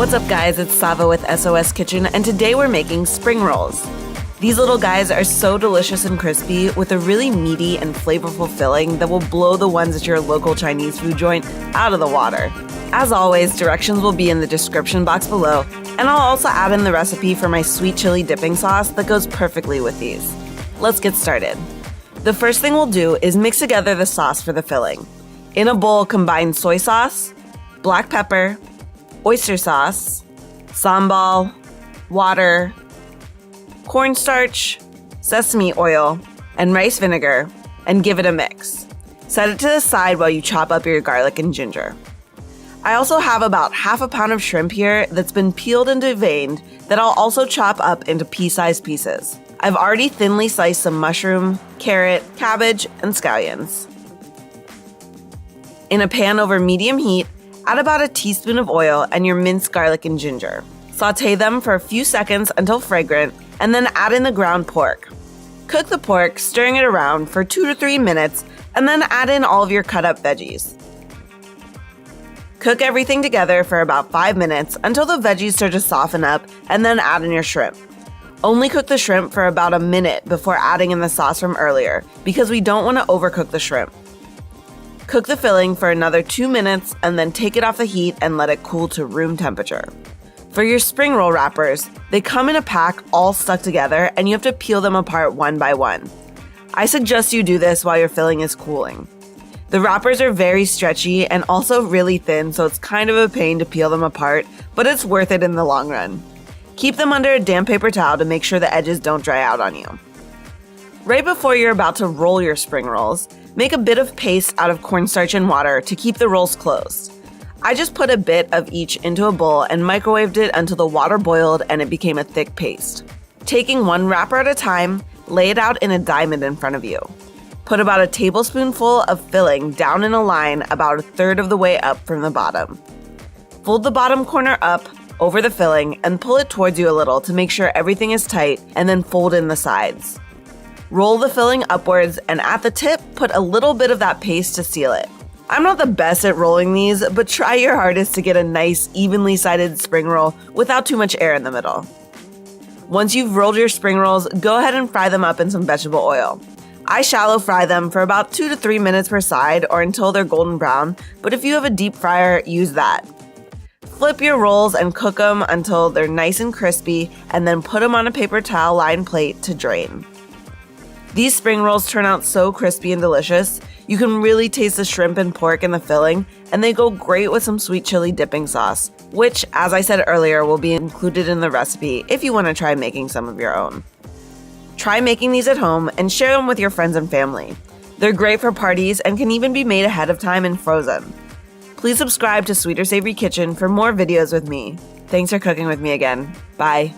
What's up guys, it's Sava with SOS Kitchen, and today we're making spring rolls. These little guys are so delicious and crispy with a really meaty and flavorful filling that will blow the ones at your local Chinese food joint out of the water. As always, directions will be in the description box below, and I'll also add in the recipe for my sweet chili dipping sauce that goes perfectly with these. Let's get started. The first thing we'll do is mix together the sauce for the filling. In a bowl, combine soy sauce, black pepper, oyster sauce, sambal, water, cornstarch, sesame oil, and rice vinegar, and give it a mix. Set it to the side while you chop up your garlic and ginger. I also have about half a pound of shrimp here that's been peeled and deveined that I'll also chop up into pea-sized pieces. I've already thinly sliced some mushroom, carrot, cabbage, and scallions. In a pan over medium heat, add about a teaspoon of oil and your minced garlic and ginger. Sauté them for a few seconds until fragrant, and then add in the ground pork. Cook the pork, stirring it around for 2 to 3 minutes, and then add in all of your cut up veggies. Cook everything together for about 5 minutes until the veggies start to soften up, and then add in your shrimp. Only cook the shrimp for about a minute before adding in the sauce from earlier, because we don't want to overcook the shrimp. Cook the filling for another 2 minutes and then take it off the heat and let it cool to room temperature. For your spring roll wrappers, they come in a pack all stuck together and you have to peel them apart one by one. I suggest you do this while your filling is cooling. The wrappers are very stretchy and also really thin, so it's kind of a pain to peel them apart, but it's worth it in the long run. Keep them under a damp paper towel to make sure the edges don't dry out on you. Right before you're about to roll your spring rolls, make a bit of paste out of cornstarch and water to keep the rolls closed. I just put a bit of each into a bowl and microwaved it until the water boiled and it became a thick paste. Taking one wrapper at a time, lay it out in a diamond in front of you. Put about a tablespoonful of filling down in a line about a third of the way up from the bottom. Fold the bottom corner up over the filling and pull it towards you a little to make sure everything is tight, and then fold in the sides. Roll the filling upwards, and at the tip, put a little bit of that paste to seal it. I'm not the best at rolling these, but try your hardest to get a nice, evenly sided spring roll without too much air in the middle. Once you've rolled your spring rolls, go ahead and fry them up in some vegetable oil. I shallow fry them for about 2 to 3 minutes per side or until they're golden brown, but if you have a deep fryer, use that. Flip your rolls and cook them until they're nice and crispy, and then put them on a paper towel lined plate to drain. These spring rolls turn out so crispy and delicious. You can really taste the shrimp and pork in the filling, and they go great with some sweet chili dipping sauce, which, as I said earlier, will be included in the recipe if you want to try making some of your own. Try making these at home and share them with your friends and family. They're great for parties and can even be made ahead of time and frozen. Please subscribe to Sweet or Savory Kitchen for more videos with me. Thanks for cooking with me again. Bye.